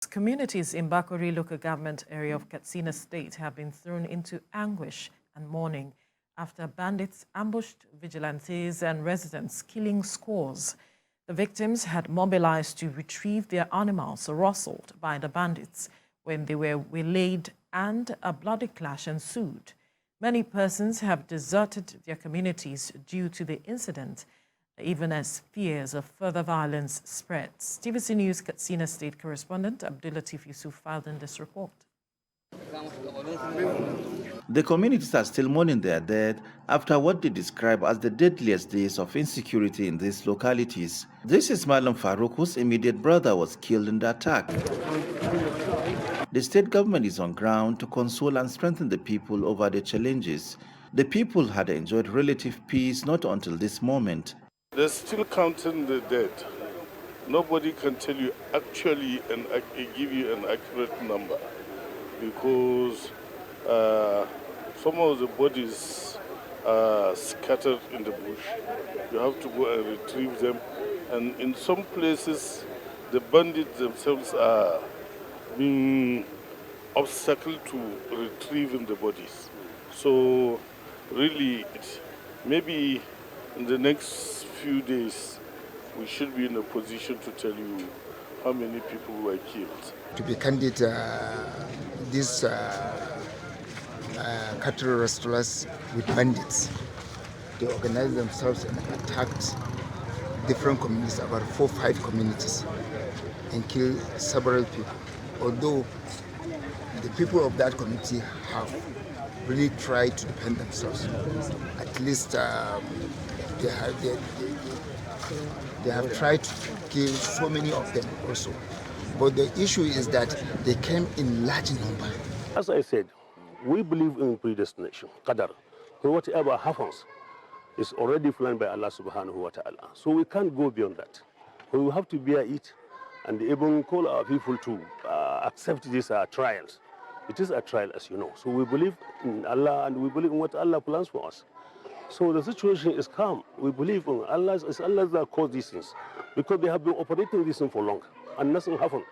Communities in Bakori local government area of Katsina state have been thrown into anguish and mourning after bandits ambushed vigilantes and residents, killing scores. The victims had mobilized to retrieve their animals rustled by the bandits when they were waylaid, and a bloody clash ensued. Many persons have deserted their communities due to the incident, even as fears of further violence spreads. TVC News Katsina State correspondent Abdulatif Yusuf filed in this report. The communities are still mourning their dead after what they describe as the deadliest days of insecurity in these localities. This is Malam Farouk, whose immediate brother was killed in the attack. The state government is on ground to console and strengthen the people over the challenges. The people had enjoyed relative peace not until this moment. They're still counting the dead. Nobody can tell you actually and give you an accurate number because some of the bodies are scattered in the bush. You have to go and retrieve them. And in some places, the bandits themselves are being obstacle to retrieving the bodies. So really, maybe in the next few days, we should be in a position to tell you how many people were killed. To be candid, these cattle rustlers with bandits, they organized themselves and attacked different communities, about 4 or 5 communities, and killed several people. Although the people of that community have really tried to defend themselves, at least they have tried to kill so many of them also. But the issue is that they came in large number. As I said, we believe in predestination, qadar. So whatever happens is already planned by Allah subhanahu wa ta'ala. So we can't go beyond that. We have to bear it and even call our people to accept these trials. It is a trial, as you know. So we believe in Allah and we believe in what Allah plans for us. So the situation is calm. We believe in Allah. It's Allah that caused these things because they have been operating this thing for long and nothing happened.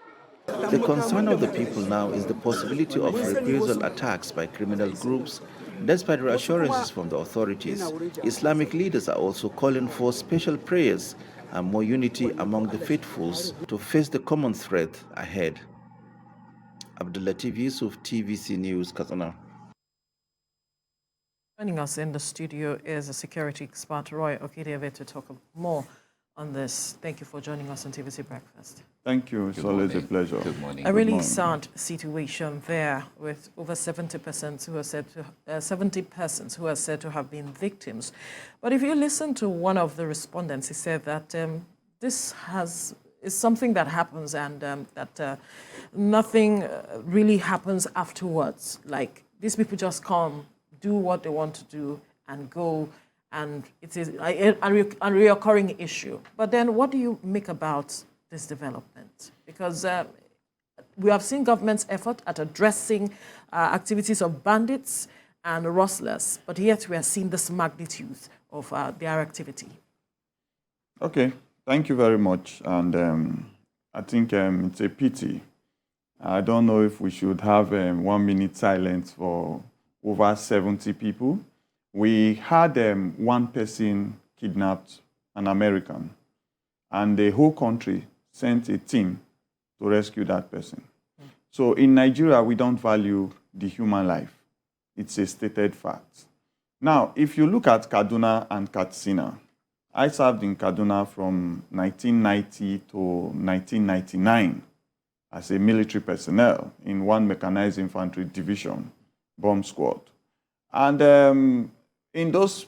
The concern of the people now is the possibility of reprisal attacks by criminal groups, despite reassurances from the authorities. Islamic leaders are also calling for special prayers and more unity among the faithfuls to face the common threat ahead. Abdulatif Yusuf, TVC News, Katsina. Joining us in the studio is a security expert, Roy Okideve, to talk more on this. Thank you for joining us on TVC Breakfast. Thank you. It's always a pleasure. Good morning. A really sad situation there, with over 70 persons who are said to have been victims. But if you listen to one of the respondents, he said that this is something that happens and that nothing really happens afterwards. Like, these people just come, do what they want to do, and go. And it is a reoccurring issue. But then what do you make about this development? Because we have seen government's effort at addressing activities of bandits and rustlers, but yet we are seeing this magnitude of their activity. Okay, thank you very much. And I think it's a pity. I don't know if we should have 1 minute silence for over 70 people. We had one person kidnapped, an American, and the whole country sent a team to rescue that person. So in Nigeria, we don't value the human life. It's a stated fact. Now, if you look at Kaduna and Katsina, I served in Kaduna from 1990 to 1999 as a military personnel in 1 Mechanized Infantry Division, bomb squad. And in those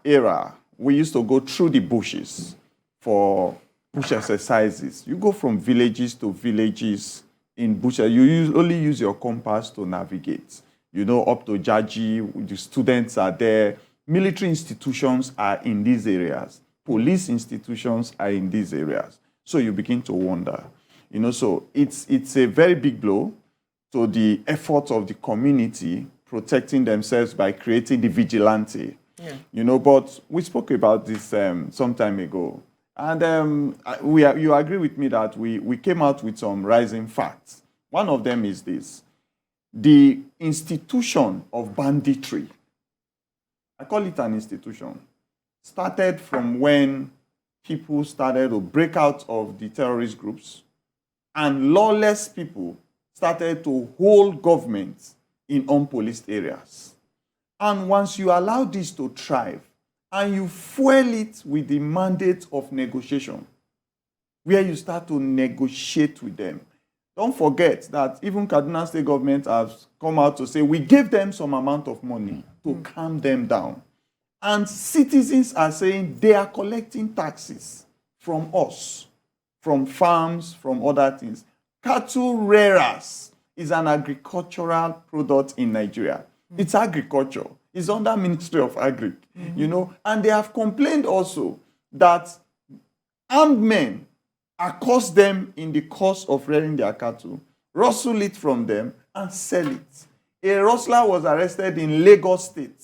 era, we used to go through the bushes for bush exercises. You go from villages to villages in bushes. You only use your compass to navigate. You know, up to Jaji, the students are there. Military institutions are in these areas. Police institutions are in these areas. So you begin to wonder. You know, so it's a very big blow to the efforts of the community protecting themselves by creating the vigilante. Yeah. You know, but we spoke about this some time ago. And you agree with me that we came out with some rising facts. One of them is this: the institution of banditry. I call it an institution. Started from when people started to break out of the terrorist groups, and lawless people started to hold governments in unpoliced areas. And once you allow this to thrive, and you fuel it with the mandate of negotiation, where you start to negotiate with them. Don't forget that even Kaduna State government has come out to say, we gave them some amount of money to calm them down. And citizens are saying they are collecting taxes from us, from farms, from other things. Cattle rearers is an agricultural product in Nigeria. It's agriculture. It's under Ministry of Agri, you know. And they have complained also that armed men accost them in the course of rearing their cattle, rustle it from them, and sell it. A rustler was arrested in Lagos State.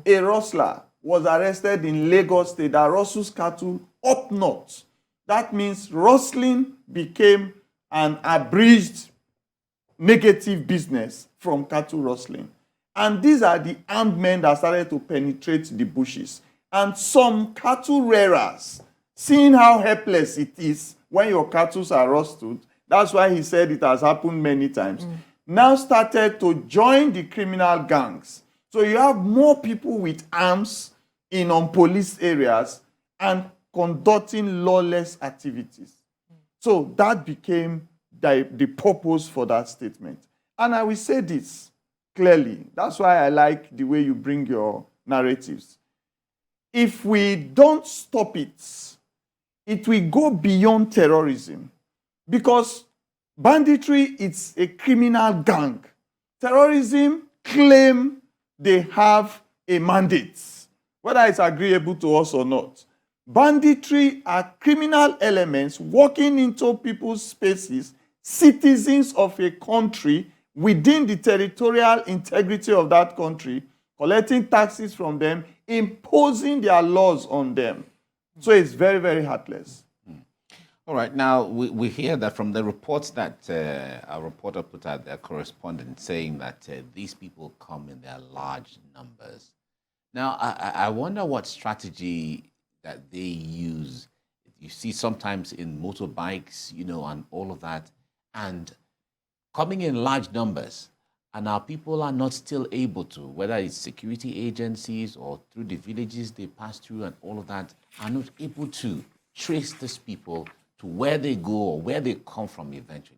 A rustler was arrested in Lagos State that rustles cattle up north. That means rustling became an abridged negative business from cattle rustling. And these are the armed men that started to penetrate the bushes. And some cattle rearers, seeing how helpless it is when your cattle are rustled, that's why he said it has happened many times, now started to join the criminal gangs. So you have more people with arms in unpoliced areas and conducting lawless activities. So that became the purpose for that statement. And I will say this clearly. That's why I like the way you bring your narratives. If we don't stop it, it will go beyond terrorism, because banditry is a criminal gang. Terrorism claim they have a mandate, whether it's agreeable to us or not. Banditry are criminal elements walking into people's spaces, citizens of a country within the territorial integrity of that country, collecting taxes from them, imposing their laws on them. So it's very, very heartless. All right. Now, we hear that from the reports that our reporter put out, their correspondent, saying that these people come in their large numbers. Now, I wonder what strategy that they use. You see sometimes in motorbikes, you know, and all of that, and coming in large numbers, and our people are not still able to, whether it's security agencies or through the villages they pass through and all of that, are not able to trace these people to where they go or where they come from eventually.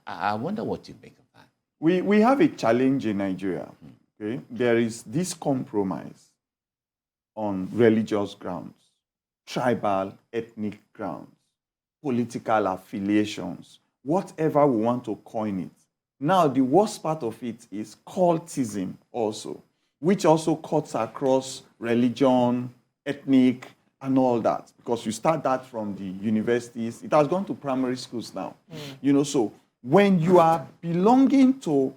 I wonder what you make of that. We have a challenge in Nigeria. Okay? There is this compromise on religious grounds, tribal, ethnic grounds, political affiliations, whatever we want to coin it. Now, the worst part of it is cultism also, which also cuts across religion, ethnic, and all that, because you start that from the universities. It has gone to primary schools now. You know, so when you are belonging to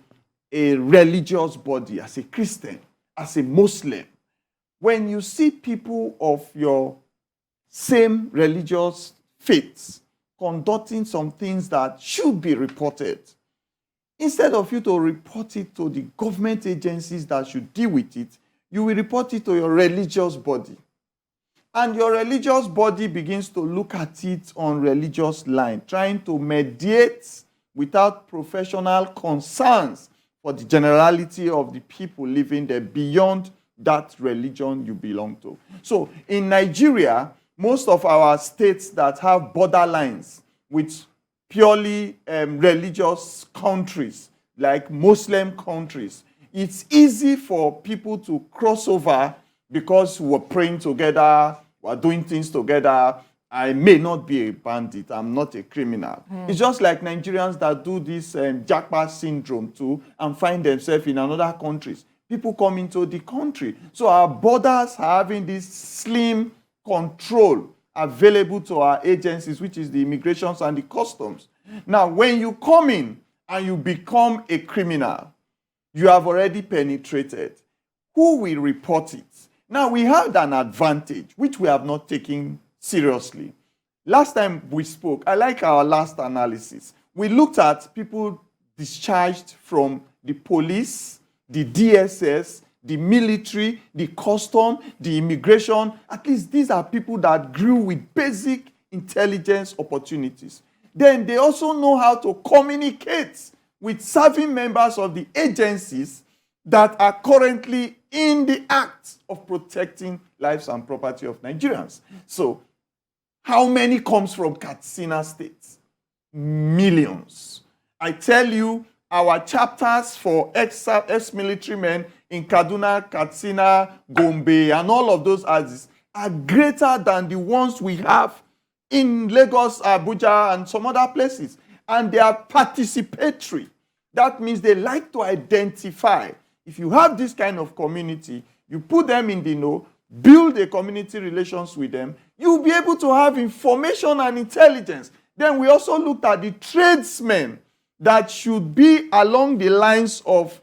a religious body, as a Christian, as a Muslim, when you see people of your same religious faiths conducting some things that should be reported, instead of you to report it to the government agencies that should deal with it, you will report it to your religious body. And your religious body begins to look at it on religious line, trying to mediate without professional concerns for the generality of the people living there beyond that religion you belong to. So in Nigeria, most of our states that have borderlines with purely religious countries, like Muslim countries, it's easy for people to cross over because we're praying together, we're doing things together. I may not be a bandit, I'm not a criminal. It's just like Nigerians that do this jackpot syndrome too and find themselves in another countries. People come into the country. So our borders are having this slim control available to our agencies, which is the immigrations and the customs. Now, when you come in and you become a criminal, you have already penetrated. Who will report it? Now, we have an advantage, which we have not taken seriously. Last time we spoke, I like our last analysis. we looked at people discharged from the police, the DSS, the military, the custom, the immigration. At least these are people that grew with basic intelligence opportunities. Then they also know how to communicate with serving members of the agencies that are currently in the act of protecting lives and property of Nigerians. So, how many comes from Katsina State? Millions. I tell you, our chapters for ex-military men in Kaduna, Katsina, Gombe, and all of those others are greater than the ones we have in Lagos, Abuja, and some other places. And they are participatory. That means they like to identify. If you have this kind of community, you put them in the know, build a community relations with them, you'll be able to have information and intelligence. Then we also looked at the tradesmen that should be along the lines of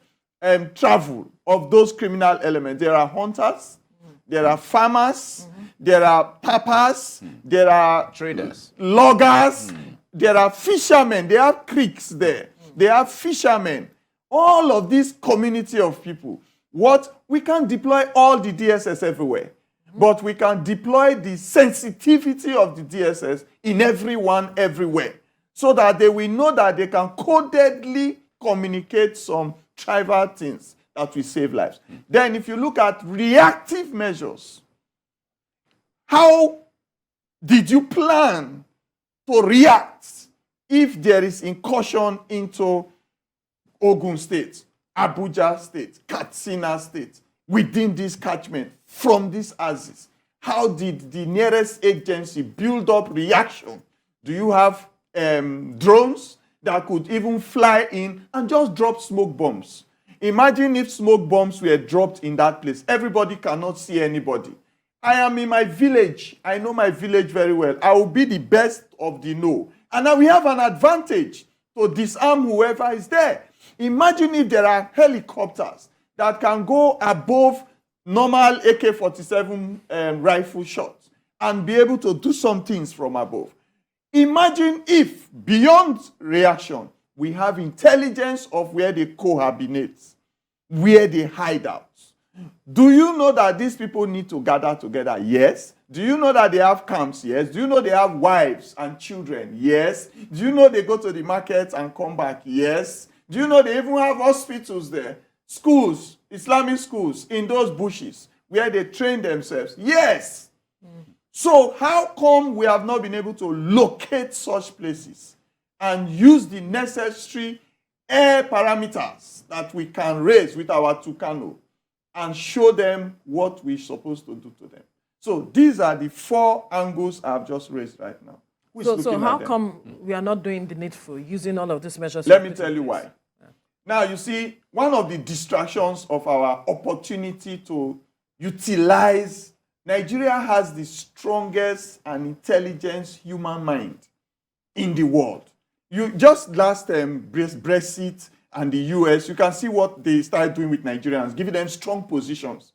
travel of those criminal elements. There are hunters, there are farmers, there are tappers, there are Traders, loggers, there are fishermen, they have creeks there, they have fishermen. All of this community of people. What? We can deploy all the DSS everywhere, but we can deploy the sensitivity of the DSS in everyone everywhere, so that they will know that they can codedly communicate some tribal things that will save lives. Then if you look at reactive measures, how did you plan to react if there is incursion into Ogun State, Abuja State, Katsina State, within this catchment, from these axis? How did the nearest agency build up reaction? Do you have drones that could even fly in and just drop smoke bombs? Imagine if smoke bombs were dropped in that place. Everybody cannot see anybody. I am in my village. I know my village very well. I will be the best of the know. And now we have an advantage to disarm whoever is there. Imagine if there are helicopters that can go above normal AK-47 rifle shots and be able to do some things from above. Imagine if, beyond reaction, we have intelligence of where they cohabinate, where they hide out. Do you know that these people need to gather together? Yes. Do you know that they have camps? Yes. Do you know they have wives and children? Yes. Do you know they go to the market and come back? Yes. Do you know they even have hospitals there? Schools, Islamic schools in those bushes where they train themselves? Yes. So how come we have not been able to locate such places and use the necessary air parameters that we can raise with our Tucano and show them what we're supposed to do to them? So these are the 4 angles I've just raised right now. So how come we are not doing the needful, using all of these measures? Let me tell you why. Now, you see, one of the distractions of our opportunity to utilize, Nigeria has the strongest and intelligent human mind in the world. You just last Brexit and the US, you can see what they started doing with Nigerians, giving them strong positions.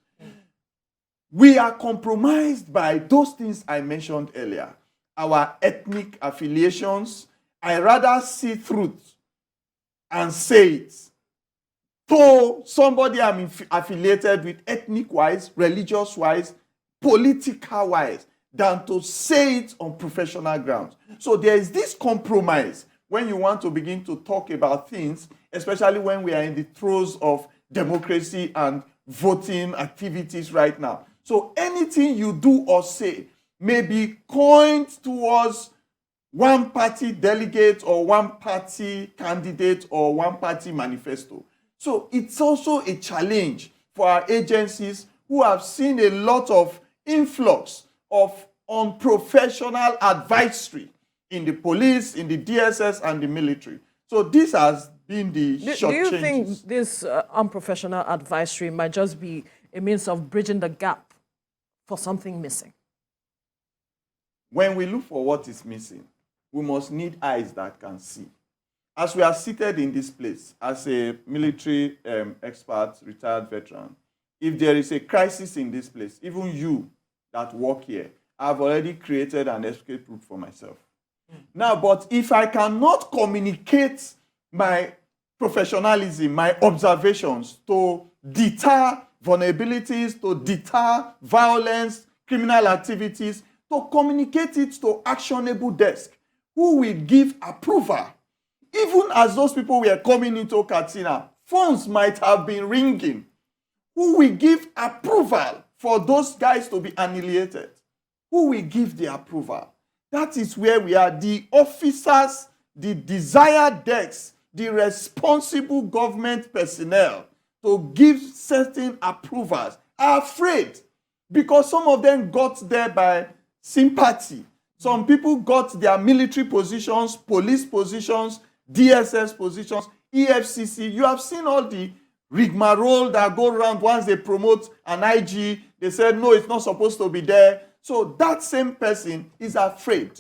We are compromised by those things I mentioned earlier. Our ethnic affiliations. I rather see truth and say it to somebody I'm affiliated with, ethnic-wise, religious-wise, political-wise, than to say it on professional grounds. So there is this compromise when you want to begin to talk about things, especially when we are in the throes of democracy and voting activities right now. So anything you do or say may be coined towards one party delegate or one party candidate or one party manifesto. So it's also a challenge for our agencies who have seen a lot of influx of unprofessional advisory in the police, in the DSS, and the military. So this has been the short changes. Do you think this unprofessional advisory might just be a means of bridging the gap for something missing? When we look for what is missing, we must need eyes that can see. As we are seated in this place, as a military expert, retired veteran, if there is a crisis in this place, even you that work here, I've already created an escape route for myself. Now, but if I cannot communicate my professionalism, my observations to deter vulnerabilities, to deter violence, criminal activities, to communicate it to actionable desk, who will give approval. Even as those people were coming into Katsina, phones might have been ringing. Who will give approval for those guys to be annihilated? Who will give the approval? That is where we are. The officers, the desired desks, the responsible government personnel to give certain approvals are afraid, because some of them got there by sympathy. Some people got their military positions, police positions, DSS positions, EFCC. You have seen all the rigmarole that go around once they promote an IG. They said, no, it's not supposed to be there. So that same person is afraid.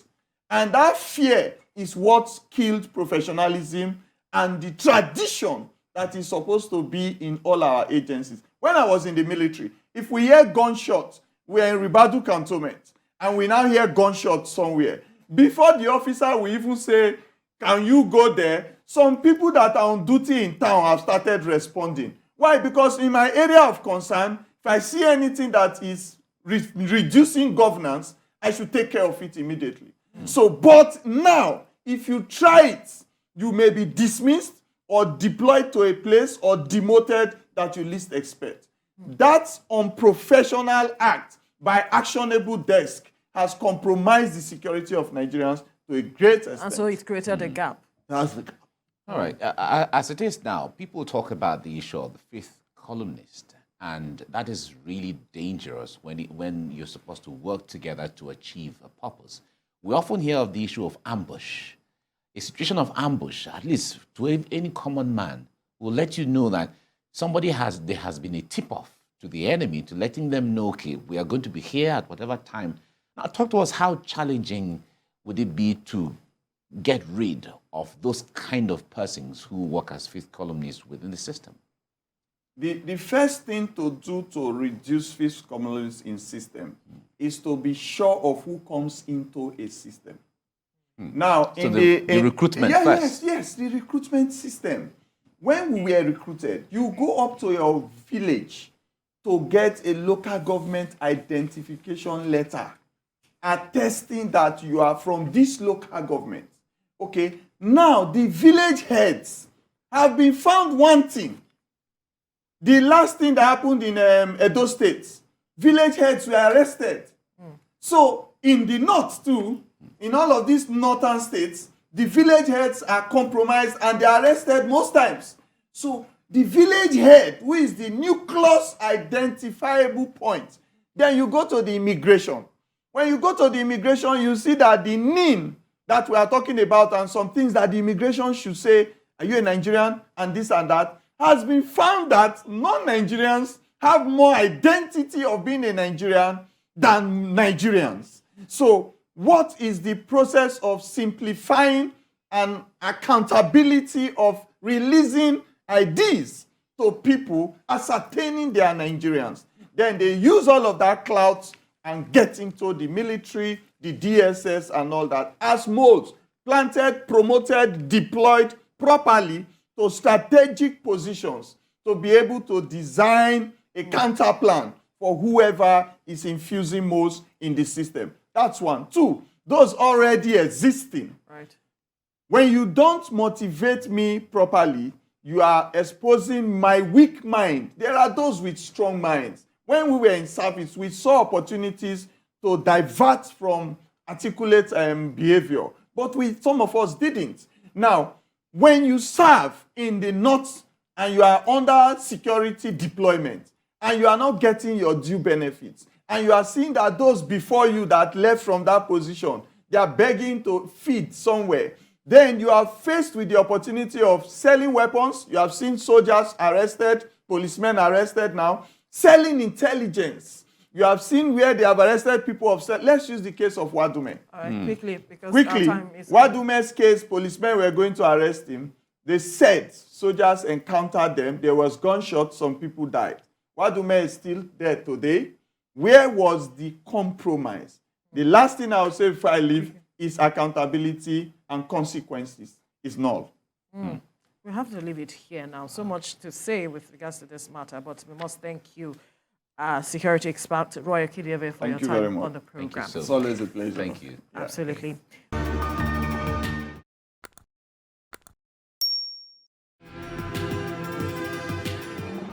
And that fear is what killed professionalism and the tradition that is supposed to be in all our agencies. When I was in the military, if we hear gunshots, we're in Ribadu Cantonment, and we now hear gunshots somewhere, before the officer will even say, can you go there? Some people that are on duty in town have started responding. Why? Because in my area of concern, if I see anything that is reducing governance, I should take care of it immediately. So, but now, if you try it, you may be dismissed or deployed to a place or demoted that you least expect. That unprofessional act by actionable desk has compromised the security of Nigerians to a great extent. And so it created a gap. That's the gap. All right. As it is now, people talk about the issue of the fifth columnist, and that is really dangerous when you're supposed to work together to achieve a purpose. We often hear of the issue of ambush. A situation of ambush, at least to any common man, will let you know that there has been a tip-off to the enemy, to letting them know, okay, we are going to be here at whatever time. Now, talk to us, how challenging would it be to get rid of those kind of persons who work as fifth columnists within the system? The first thing to do to reduce fifth columnists in system is to be sure of who comes into a system. Now, so the recruitment first. Yes, the recruitment system. When we were recruited, you go up to your village to get a local government identification letter attesting that you are from this local government. Okay, now the village heads have been found wanting. The last thing that happened in Edo State, village heads were arrested. So in the north too, in all of these northern states, the village heads are compromised and they are arrested most times. So the village head, who is the nucleus identifiable point, then you go to the immigration. When you go to the immigration, you see that the NIN that we are talking about and some things that the immigration should say, are you a Nigerian, and this and that, has been found that non-Nigerians have more identity of being a Nigerian than Nigerians. So what is the process of simplifying and accountability of releasing IDs to people ascertaining they are Nigerians? Then they use all of that clout and get into the military, the DSS and all that as molds, planted, promoted, deployed properly to strategic positions to be able to design a counter plan for whoever is infusing most in the system. That's one. Two, those already existing. Right. When you don't motivate me properly, you are exposing my weak mind. There are those with strong minds. When we were in service, we saw opportunities to divert from articulate behavior, but some of us didn't. Now, when you serve in the north and you are under security deployment and you are not getting your due benefits, and you are seeing that those before you that left from that position, they are begging to feed somewhere, then you are faced with the opportunity of selling weapons. You have seen soldiers arrested, policemen arrested now, selling intelligence. You have seen where they have arrested people of... Let's use the case of Wadume. All right, quickly, because Quickly, our time is... Wadume's case, policemen were going to arrest him. They said soldiers encountered them. There was gunshots. Some people died. Wadume is still there today. Where was the compromise? The last thing I will say before I leave, its accountability and consequences is null. We have to leave it here now. So much to say with regards to this matter, but we must thank you, security expert Roy Okidebe, for your Thank you very time much. on the program. Thank you so It's always a pleasure. Thank you. Absolutely.